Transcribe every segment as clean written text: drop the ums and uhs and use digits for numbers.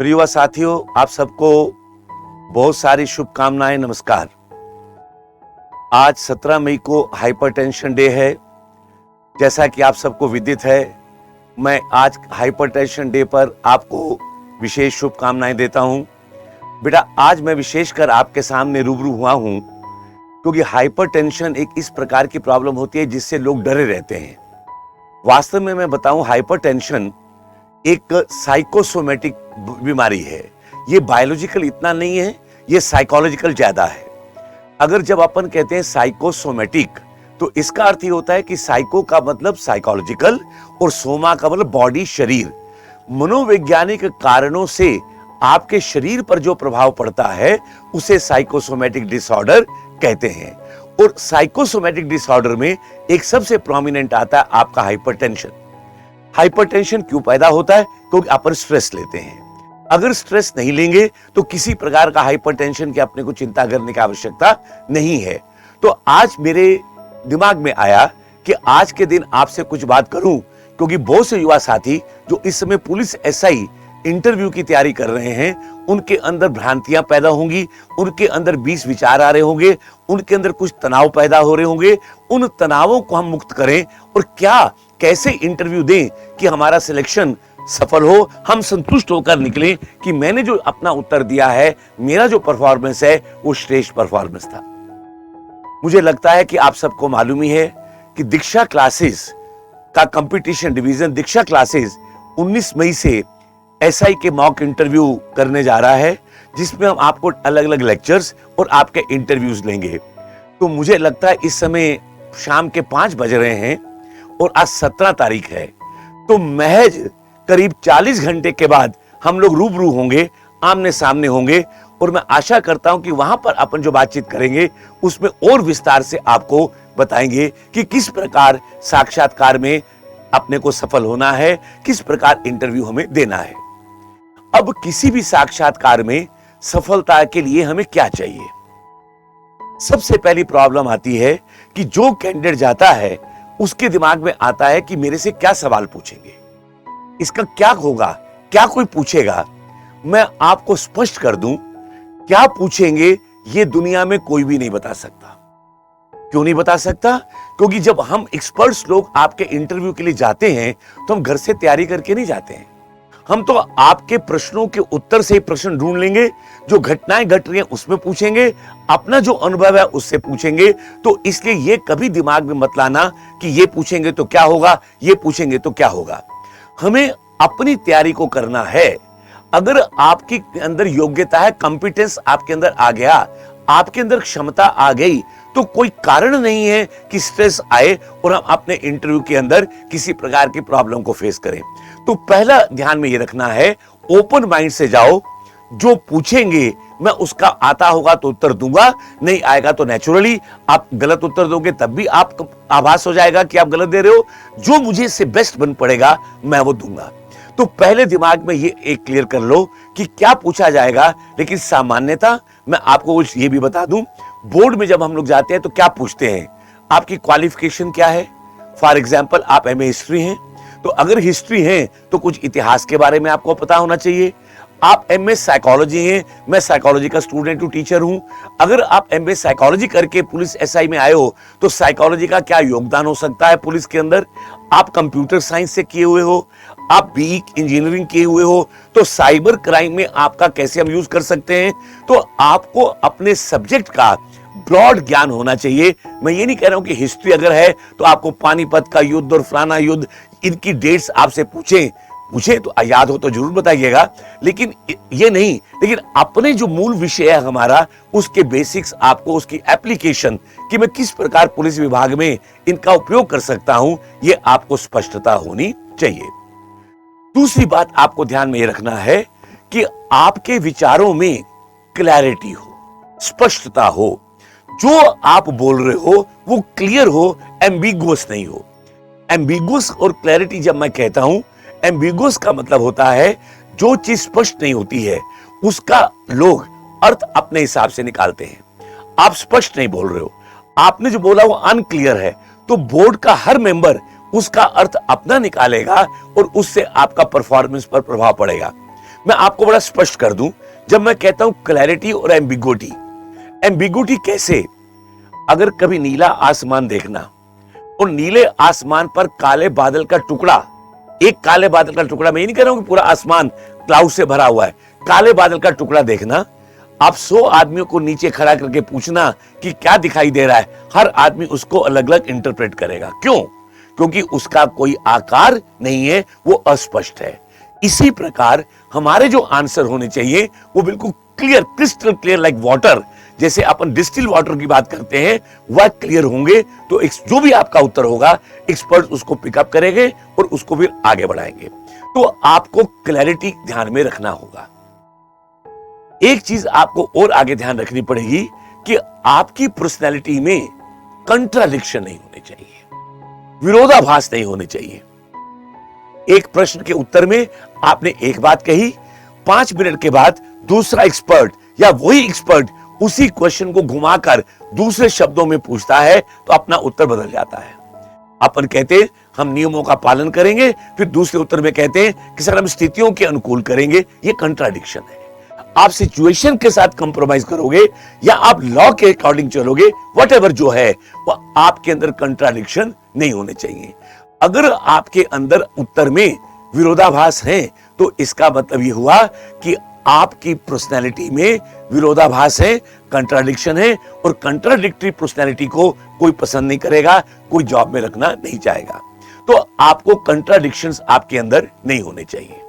प्रिय युवा साथियों, आप सबको बहुत सारी शुभकामनाएं। नमस्कार। आज 17 मई को हाइपरटेंशन डे है। जैसा कि आप सबको विदित है, मैं आज हाइपरटेंशन डे पर आपको विशेष शुभकामनाएं देता हूं। बेटा, आज मैं विशेषकर आपके सामने रूबरू हुआ हूं क्योंकि हाइपरटेंशन एक इस प्रकार की प्रॉब्लम होती है जिससे लोग डरे रहते हैं। वास्तव में मैं बताऊं, हाइपरटेंशन एक साइकोसोमेटिक बीमारी है। ये बायोलॉजिकल इतना नहीं है, ये साइकोलॉजिकल ज्यादा है। अगर जब अपन कहते हैं साइकोसोमेटिक, तो इसका अर्थ ये होता है कि साइको का मतलब साइकोलॉजिकल और सोमा का मतलब बॉडी, शरीर। मनोवैज्ञानिक कारणों से आपके शरीर पर जो प्रभाव पड़ता है उसे साइकोसोमेटिक डिसऑर्डर कहते हैं। और साइकोसोमेटिक डिसऑर्डर में एक सबसे प्रोमिनेंट आता है आपका हाइपरटेंशन। हाइपरटेंशन क्यों पैदा होता है? क्योंकि अपन स्ट्रेस लेते हैं। अगर स्ट्रेस नहीं लेंगे तो किसी प्रकार का हाइपरटेंशन की अपने को चिंता करने की आवश्यकता नहीं है। तो आज मेरे दिमाग में आया कि आज के दिन आपसे कुछ बात करूं, क्योंकि बहुत से युवा साथी जो इस समय पुलिस एसआई इंटरव्यू की तैयारी कर रहे हैं, उनके अंदर भ्रांतियां पैदा होंगी, उनके अंदर 20 विचार आ रहे होंगे, उनके अंदर कुछ तनाव पैदा हो रहे होंगे। उन तनावों को हम मुक्त करें और कैसे इंटरव्यू दें कि हमारा सिलेक्शन सफल हो, हम संतुष्ट होकर निकलें कि मैंने जो अपना उत्तर दिया है, मेरा जो परफॉर्मेंस है वो श्रेष्ठ परफॉर्मेंस था। मुझे लगता है कि आप सबको मालूम ही है कि दीक्षा क्लासेस का कंपटीशन डिवीजन दीक्षा क्लासेस 19 मई से एसआई के मॉक इंटरव्यू करने जा रहा है, जिसमें हम आपको अलग अलग लेक्चर्स और आपके इंटरव्यूज लेंगे। तो मुझे लगता है इस समय शाम के 5 बज रहे हैं और आज 17 तारीख है, तो महज करीब 40 घंटे के बाद हम लोग रूबरू होंगे, आमने सामने होंगे। और मैं आशा करता हूं कि वहां पर अपन जो बातचीत करेंगे उसमें और विस्तार से आपको बताएंगे कि किस प्रकार साक्षात्कार में अपने को सफल होना है, किस प्रकार इंटरव्यू हमें देना है। अब किसी भी साक्षात्कार में सफलता के लिए हमें क्या चाहिए? सबसे पहली प्रॉब्लम आती है कि जो कैंडिडेट जाता है उसके दिमाग में आता है कि मेरे से क्या सवाल पूछेंगे, इसका क्या होगा, क्या कोई पूछेगा। मैं आपको स्पष्ट कर दूं, क्या पूछेंगे ये दुनिया में कोई भी नहीं बता सकता। क्यों नहीं बता सकता? क्योंकि जब हम एक्सपर्ट्स लोग आपके इंटरव्यू के लिए जाते हैं तो हम घर से तैयारी करके नहीं जाते हैं। हम तो आपके प्रश्नों के उत्तर से ही प्रश्न ढूंढ लेंगे, जो घटनाएं घट रही हैं उसमें पूछेंगे, अपना जो अनुभव है उससे पूछेंगे। तो इसलिए ये कभी दिमाग में मत लाना कि ये पूछेंगे तो क्या होगा, ये पूछेंगे तो क्या होगा। हमें अपनी तैयारी को करना है। अगर आपके अंदर योग्यता है, कॉम्पिटेंस आपके अंदर आ गया, आपके अंदर क्षमता आ गई, तो कोई कारण नहीं है कि स्ट्रेस आए और हम अपने इंटरव्यू के अंदर किसी प्रकार की प्रॉब्लम को फेस करें। तो पहला ध्यान में ये रखना है, ओपन माइंड से जाओ। जो पूछेंगे मैं उसका आता होगा तो उत्तर दूंगा, नहीं आएगा तो नेचुरली आप गलत उत्तर दोगे, तब भी आप आभास हो जाएगा कि आप गलत दे रहे हो। जो मुझे इससे बेस्ट बन पड़ेगा मैं वो दूंगा। तो पहले दिमाग में ये एक क्लियर कर लो कि क्या पूछा जाएगा। लेकिन सामान्यता मैं आपको ये भी बता दूं, बोर्ड में जब हम लोग जाते हैं तो क्या पूछते हैं, आपकी क्वालिफिकेशन क्या है। फॉर एग्जाम्पल, आप एमए हिस्ट्री हैं, तो अगर हिस्ट्री है तो कुछ इतिहास के बारे में आपको पता होना चाहिए। आप एमए साइकोलॉजी हैं, मैं साइकोलॉजी का स्टूडेंट हूं, टीचर हूं। अगर आप एमए साइकोलॉजी करके पुलिस एसआई में आए हो तो साइकोलॉजी का क्या योगदान हो सकता है पुलिस के अंदर। आप कंप्यूटर साइंस से किए हुए हो, आप बीई इंजीनियरिंग किए हुए हो, तो साइबर क्राइम में आपका कैसे हम यूज कर सकते हैं। तो आपको अपने सब्जेक्ट का ब्रॉड ज्ञान होना चाहिए। मैं ये नहीं कह रहा हूं कि हिस्ट्री अगर है तो आपको पानीपत का युद्ध और फलाना युद्ध, इनकी डेट्स आपसे पूछे तो याद हो तो जरूर बताइएगा, लेकिन ये नहीं। लेकिन अपने जो मूल विषय है हमारा, उसके बेसिक्स आपको, उसकी एप्लीकेशन कि मैं किस प्रकार पुलिस विभाग में इनका उपयोग कर सकता हूं, ये आपको स्पष्टता होनी चाहिए। दूसरी बात आपको ध्यान में रखना है कि आपके विचारों में क्लैरिटी हो, स्पष्टता हो। जो आप बोल रहे हो वो क्लियर हो, एम्बिगुअस नहीं हो। एम्बिगुअस और क्लैरिटी जब मैं कहता हूं, एम्बिगुअस का मतलब होता है जो चीज स्पष्ट नहीं होती है उसका लोग अर्थ अपने हिसाब से निकालते हैं। आप स्पष्ट नहीं बोल रहे हो, आपने जो बोला वो अनक्लियर है, तो बोर्ड का हर मेंबर उसका अर्थ अपना निकालेगा और उससे आपका परफॉर्मेंस पर प्रभाव पड़ेगा। मैं आपको बड़ा स्पष्ट कर दूं, जब मैं कहता हूं क्लैरिटी और एम्बिगुइटी, एम्बिगुइटी कैसे? अगर कभी नीला आसमान देखना और नीले आसमान पर काले बादल का टुकड़ा, एक काले बादल का टुकड़ा, मैं ये नहीं कह रहा हूं कि पूरा आसमान क्लाउड से भरा हुआ है, काले बादल का टुकड़ा देखना, आप 100 आदमियों को नीचे खड़ा करके पूछना कि क्या दिखाई दे रहा है, हर आदमी उसको अलग अलग इंटरप्रेट करेगा। क्यों? क्योंकि उसका कोई आकार नहीं है, वो अस्पष्ट है। इसी प्रकार हमारे जो आंसर होने चाहिए वो बिल्कुल clear, crystal clear, like water, जैसे अपन डिस्टिल वाटर की बात करते हैं, वह क्लियर होंगे तो जो भी आपका उत्तर होगा एक्सपर्ट उसको पिकअप करेंगे और उसको फिर आगे बढ़ाएंगे। तो आपको क्लैरिटी ध्यान में रखना होगा। एक चीज आपको और आगे ध्यान रखनी पड़ेगी कि आपकी पर्सनैलिटी में कंट्राडिक्शन नहीं होनी चाहिए, विरोधाभास नहीं होनी चाहिए। एक प्रश्न के उत्तर में आपने एक बात कही, 5 मिनट के बाद दूसरा एक्सपर्ट या वही एक्सपर्ट उसी क्वेश्चन को घुमाकर दूसरे शब्दों में पूछता है तो अपना उत्तर बदल जाता है। अपन कहते हैं हम नियमों का पालन करेंगे, फिर दूसरे उत्तर में कहते हैं कि सर हम स्थितियों के अनुकूल करेंगे। ये कंट्राडिक्शन है। आप सिचुएशन के साथ कंप्रोमाइज करोगे या आप लॉ के अकॉर्डिंग चलोगे, व्हाटएवर जो है वो आपके अंदर कंट्राडिक्शन नहीं होने चाहिए। अगर आपके अंदर उत्तर में विरोधाभास है तो इसका मतलब यह हुआ कि आपकी पर्सनैलिटी में विरोधाभास है, कंट्राडिक्शन है, और कंट्राडिक्टरी पर्सनैलिटी को कोई पसंद नहीं करेगा, कोई जॉब में रखना नहीं चाहेगा। तो आपको कंट्राडिक्शंस आपके अंदर नहीं होने चाहिए।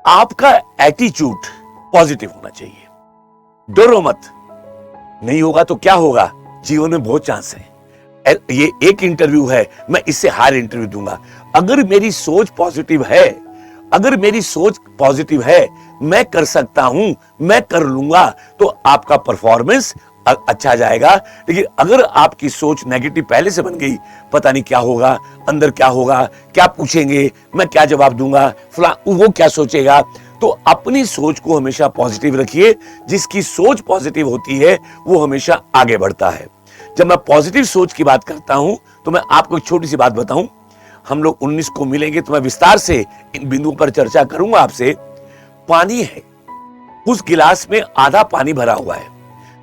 आपका एटीट्यूड पॉजिटिव होना चाहिए। डरो मत, नहीं होगा तो क्या होगा, जीवन में बहुत चांस है। ये एक इंटरव्यू है, मैं इससे हार इंटरव्यू दूंगा। अगर मेरी सोच पॉजिटिव है, अगर मेरी सोच पॉजिटिव है, मैं कर सकता हूं, मैं कर लूंगा, तो आपका परफॉर्मेंस अच्छा जाएगा। लेकिन अगर आपकी सोच नेगेटिव पहले से बन गई, पता नहीं क्या होगा, अंदर क्या होगा, क्या पूछेंगे, मैं क्या जवाब दूंगा, वो क्या सोचेगा, तो अपनी सोच को हमेशा पॉजिटिव रखिए। जिसकी सोच पॉजिटिव होती है वो हमेशा आगे बढ़ता है। जब मैं पॉजिटिव सोच की बात करता हूं तो मैं आपको एक छोटी सी बात बताऊं, हम लोग 19 को मिलेंगे तो मैं विस्तार से इन बिंदुओं पर चर्चा करूंगा आपसे। पानी है, उस गिलास में आधा पानी भरा हुआ है।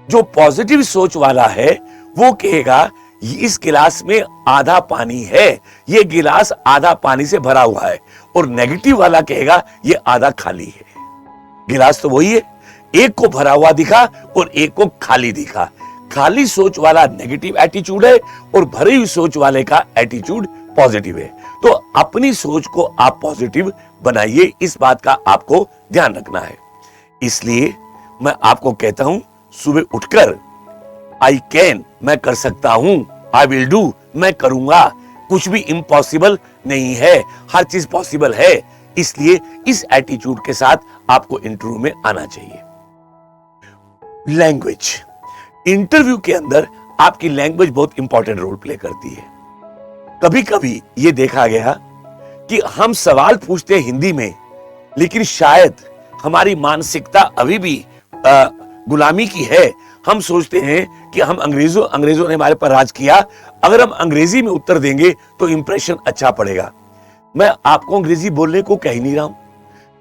जो पॉजिटिव सोच वाला है वो कहेगा इस गिलास में आधा पानी है, ये गिलास आधा पानी से भरा हुआ है, और नेगेटिव वाला कहेगा ये आधा खाली है। गिलास तो वही है, एक को भरा हुआ दिखा और एक को खाली दिखा। खाली सोच वाला नेगेटिव एटीट्यूड है और भरी हुई सोच वाले का एटीट्यूड पॉजिटिव है। तो अपनी सोच को आप पॉजिटिव बनाइए, इस बात का आपको ध्यान रखना है। इसलिए मैं आपको कहता हूं, सुबह उठकर आई कैन, मैं कर सकता हूं, आई विल डू, मैं करूंगा, कुछ भी इम्पॉसिबल नहीं है, हर चीज पॉसिबल है। इसलिए इस एटीट्यूड के साथ आपको इंटरव्यू में आना चाहिए। लैंग्वेज, इंटरव्यू के अंदर आपकी लैंग्वेज बहुत इंपॉर्टेंट रोल प्ले करती है। कभी कभी यह देखा गया कि हम सवाल पूछते हैं हिंदी में, लेकिन शायद हमारी मानसिकता अभी भी गुलामी की है। हम सोचते हैं कि हम अंग्रेजों ने हमारे पर राज किया, अगर हम अंग्रेजी में उत्तर देंगे तो इंप्रेशन अच्छा पड़ेगा। मैं आपको अंग्रेजी बोलने को कह ही नहीं रहा हूं,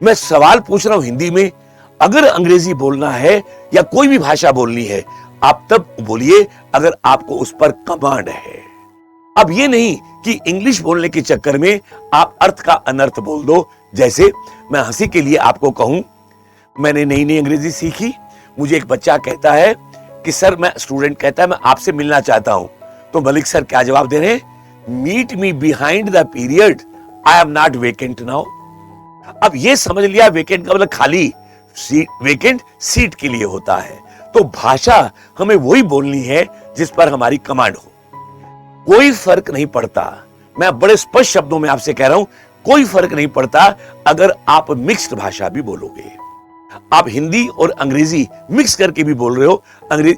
मैं सवाल पूछ रहा हूं हिंदी में। अगर अंग्रेजी बोलना है या कोई भी भाषा बोलनी है, आप तब बोलिए अगर आपको उस पर कमांड है। अब ये नहीं कि इंग्लिश बोलने के चक्कर में आप अर्थ का अनर्थ बोल दो। जैसे मैं हंसी के लिए आपको कहूं, मैंने नई नई अंग्रेजी सीखी, मुझे एक बच्चा कहता है कि सर, मैं स्टूडेंट कहता है मैं आपसे मिलना चाहता हूं, तो मलिक सर क्या जवाब दे रहे हैं, meet me behind the period, I am not vacant now. अब ये समझ लिया वेकेंट का मतलब खाली सीट, वेकेंट सीट के लिए होता है। तो भाषा हमें वही बोलनी है जिस पर हमारी कमांड हो। कोई फर्क नहीं पड़ता, मैं बड़े स्पष्ट शब्दों में आपसे कह रहा हूं, कोई फर्क नहीं पड़ता अगर आप मिक्स्ड भाषा भी बोलोगे। आप हिंदी और अंग्रेजी मिक्स करके भी बोल रहे हो,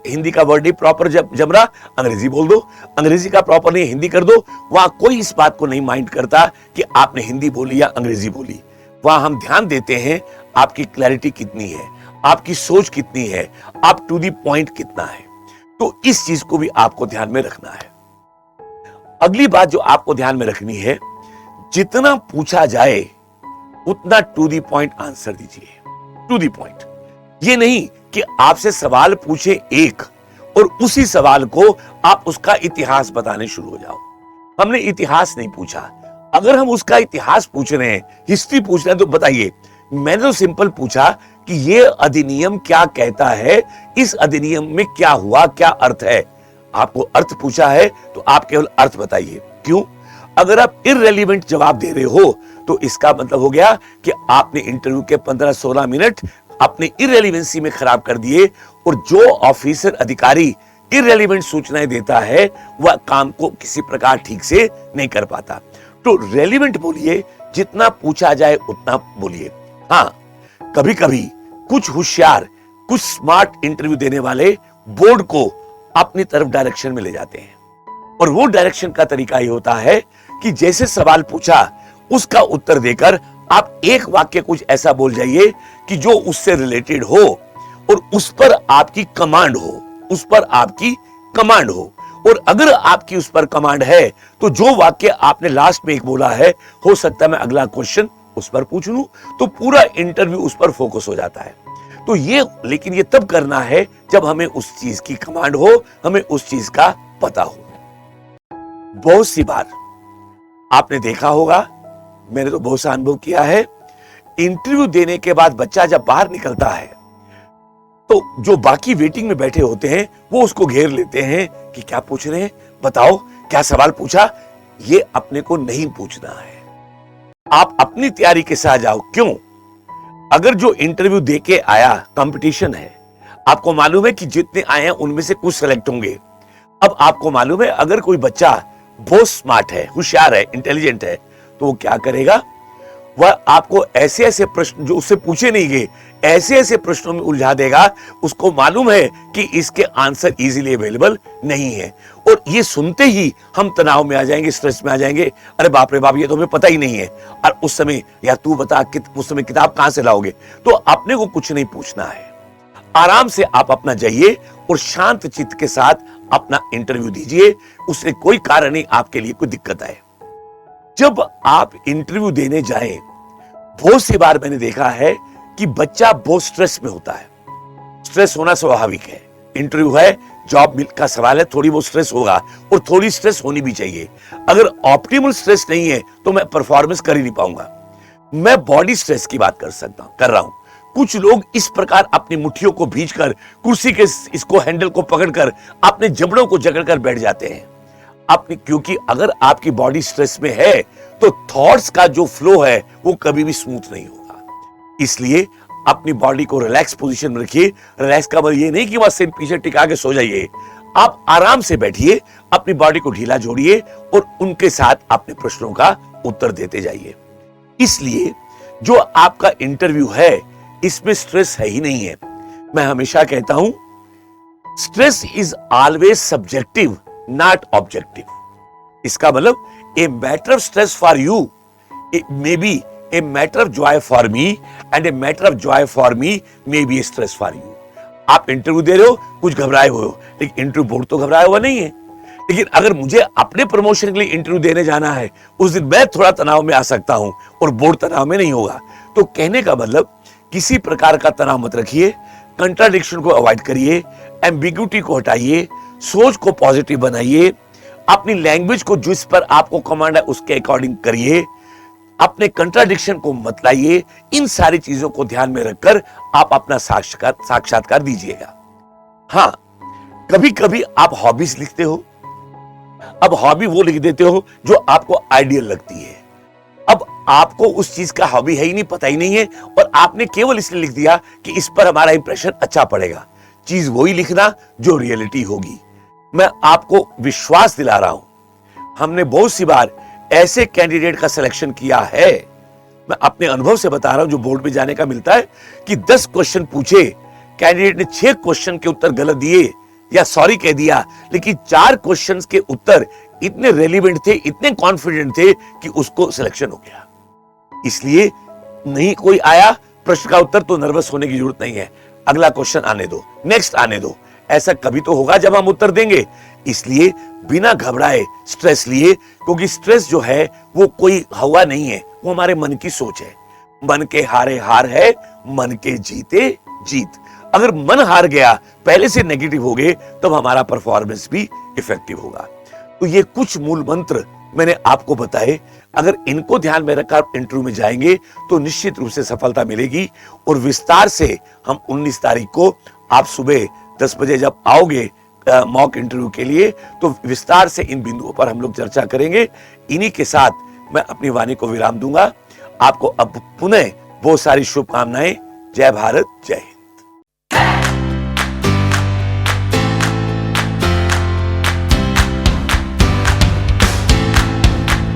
हिंदी का वर्ड नहीं प्रॉपर जम रहा, अंग्रेजी बोल दो, अंग्रेजी का प्रॉपर नहीं हिंदी कर दो। वहां कोई इस बात को नहीं माइंड करता कि आपने हिंदी बोली या अंग्रेजी बोली। वहां हम ध्यान देते हैं आपकी क्लैरिटी कितनी है, आपकी सोच कितनी है, आप टू दी पॉइंट कितना है। तो इस चीज को भी आपको ध्यान में रखना है। अगली बात जो आपको ध्यान में रखनी है, जितना पूछा जाए उतना टू द पॉइंट आंसर दीजिए, टू द पॉइंट। ये नहीं कि आपसे सवाल पूछे एक और उसी सवाल को आप उसका इतिहास बताने शुरू हो जाओ। हमने इतिहास नहीं पूछा, अगर हम उसका इतिहास पूछ रहे हैं, हिस्ट्री पूछ रहे हैं, तो बताइए। मैंने तो सिंपल पूछा कि ये अधिनियम क्या कहता है, इस अधिनियम में क्या हुआ, क्या अर्थ है। आपको अर्थ पूछा है तो आप केवल अर्थ बताइए। क्यों? अगर आप इररेलेवेंट जवाब दे रहे हो तो इसका मतलब हो गया कि आपने इंटरव्यू के 15-16 मिनट अपने इररेलेवेंसी में खराब कर दिए, और जो ऑफिसर अधिकारी इररेलेवेंट सूचनाएं देता है वह काम को किसी प्रकार ठीक से नहीं कर पाता। तो रेलिवेंट बोलिए, जितना पूछा जाए उतना बोलिए। हाँ, कभी कभी कुछ होशियार, कुछ स्मार्ट इंटरव्यू देने वाले बोर्ड को अपनी तरफ डायरेक्शन में ले जाते हैं, और वो डायरेक्शन का तरीका ये होता है कि जैसे सवाल पूछा उसका उत्तर देकर आप एक वाक्य कुछ ऐसा बोल जाइए कि जो उससे रिलेटेड हो और उस पर आपकी कमांड हो, उस पर आपकी कमांड हो। और अगर आपकी उस पर कमांड है तो जो वाक्य आपने लास्ट में एक बोला है, हो सकता है मैं अगला क्वेश्चन उस पर पूछ लूं, तो पूरा इंटरव्यू उस पर फोकस हो जाता है। तो ये, लेकिन ये तब करना है जब हमें उस चीज की कमांड हो, हमें उस चीज का पता हो। बहुत सी बार आपने देखा होगा, मैंने तो बहुत सा अनुभव किया है, इंटरव्यू देने के बाद बच्चा जब बाहर निकलता है तो जो बाकी वेटिंग में बैठे होते हैं वो उसको घेर लेते हैं कि क्या पूछ रहे हैं, बताओ क्या सवाल पूछा। ये अपने को नहीं पूछना है, आप अपनी तैयारी के साथ जाओ। क्यों? अगर जो इंटरव्यू दे के आया, कंपटीशन है, आपको मालूम है कि जितने आए हैं उनमें से कुछ सेलेक्ट होंगे। अब आपको मालूम है अगर कोई बच्चा बहुत स्मार्ट है, होशियार है, इंटेलिजेंट है, तो वो क्या करेगा, वह आपको ऐसे ऐसे प्रश्न जो उससे पूछे नहीं गए, ऐसे ऐसे प्रश्नों में उलझा देगा। उसको मालूम है कि इसके आंसर इजीली अवेलेबल नहीं है, और ये सुनते ही हम तनाव में आ जाएंगे, स्ट्रेस में आ जाएंगे। अरे बाप रे बाप, ये तो हमें पता ही नहीं है। और उस समय यार तू बता उस समय किताब कहां से लाओगे। तो अपने को कुछ नहीं पूछना है, आराम से आप अपना जाइए और शांत चित्त के साथ अपना इंटरव्यू दीजिए। उससे कोई कारण नहीं आपके लिए कोई दिक्कत आए। जब आप इंटरव्यू देने जाएं, बहुत सी बार मैंने देखा है कि बच्चा बहुत स्ट्रेस में होता है। स्ट्रेस होना स्वाभाविक है, इंटरव्यू है, जॉब का सवाल है, थोड़ी बहुत स्ट्रेस होगा, और थोड़ी स्ट्रेस होनी भी चाहिए। अगर ऑप्टिमल स्ट्रेस नहीं है तो मैं परफॉर्मेंस कर ही नहीं पाऊंगा। मैं बॉडी स्ट्रेस की बात कर रहा हूं। कुछ लोग इस प्रकार अपनी मुट्ठियों को भींचकर, कुर्सी के इसको हैंडल को पकड़कर अपने जबड़ों को जकड़कर बैठ जाते हैं अपनी, क्योंकि अगर आपकी बॉडी स्ट्रेस में है तो थॉट्स का जो फ्लो है वो कभी भी स्मूथ नहीं होगा। इसलिए अपनी बॉडी को रिलैक्स पोजीशन में रखिए। रिलैक्स का मतलब ये नहीं कि बस सिर पीछे टिका के सो जाइए। आप आराम से बैठिए, अपनी बॉडी को ढीला जोड़िए और उनके साथ अपने प्रश्नों का उत्तर देते जाइए। इसलिए जो आपका इंटरव्यू है इसमें स्ट्रेस है ही नहीं है। मैं हमेशा कहता हूं, stress is always subjective not objective. इसका मतलब a matter of stress for you may be a matter of Joy for me, and a matter of Joy for me may be A stress for you. आप interview दे रहे हो, कुछ घबराए हुए हो, लेकिन इंटरव्यू बोर्ड तो घबराया हुआ नहीं है। लेकिन अगर मुझे अपने प्रमोशन के लिए इंटरव्यू देने जाना है, उस दिन मैं थोड़ा तनाव में आ सकता हूं और बोर्ड तनाव में नहीं होगा। तो कहने का मतलब, किसी प्रकार का तनाव मत रखिए, कंट्राडिक्शन को अवॉइड करिए, एम्बिग्यूटी को हटाइए, सोच को पॉजिटिव बनाइए, अपनी लैंग्वेज को जिस पर आपको कमांड है उसके अकॉर्डिंग करिए, अपने कंट्राडिक्शन को मत लाइए। इन सारी चीजों को ध्यान में रखकर आप अपना साक्षात्कार दीजिएगा। हाँ, कभी कभी आप हॉबीज लिखते हो। अब हॉबी वो लिख देते हो जो आपको आइडियल लगती है। अब आपको उस चीज का हॉबी है ही नहीं, पता ही नहीं है, और आपने केवल इसलिए लिख दिया कि इस पर हमारा इंप्रेशन अच्छा पड़ेगा। चीज वही लिखना जो रियलिटी होगी। मैं आपको विश्वास दिला रहा हूं, हमने बहुत सी बार ऐसे कैंडिडेट का सिलेक्शन किया है, मैं अपने अनुभव से बता रहा हूं, जो बोर्ड में जाने का मिलता है कि 10 क्वेश्चन पूछे, कैंडिडेट ने 6 क्वेश्चन के उत्तर गलत दिए या सॉरी कह दिया, लेकिन 4 क्वेश्चंस के उत्तर इतने रेलिवेंट थे, इतने कॉन्फिडेंट थे कि उसको सिलेक्शन हो गया। इसलिए नहीं कोई आया प्रश्न का उत्तर तो नर्वस होने की जरूरत नहीं है, अगला क्वेश्चन आने दो, नेक्स्ट आने दो। ऐसा कभी तो होगा जब हम उत्तर देंगे। इसलिए बिना घबराए स्ट्रेस लिए, क्योंकि स्ट्रेस जो है वो कोई हवा नहीं है, वो हमारे मन की सोच है। मन के हारे हार है, मन के जीते जीत। अगर मन हार गया, पहले से नेगेटिव हो गए, तब हमारा परफॉर्मेंस भी इफेक्टिव होगा। तो ये कुछ मूल मंत्र मैंने आपको बताए, अगर इनको ध्यान में रखकर आप इंटरव्यू में जाएंगे तो निश्चित रूप से सफलता मिलेगी। और विस्तार से हम 19 तारीख को आप सुबह 10 बजे जब आओगे मॉक इंटरव्यू के लिए, तो विस्तार से इन बिंदुओं पर हम लोग चर्चा करेंगे। इन्हीं के साथ मैं अपनी वाणी को विराम दूंगा। आपको अब पुनः बहुत सारी शुभकामनाएं। जय भारत, जय हिंद।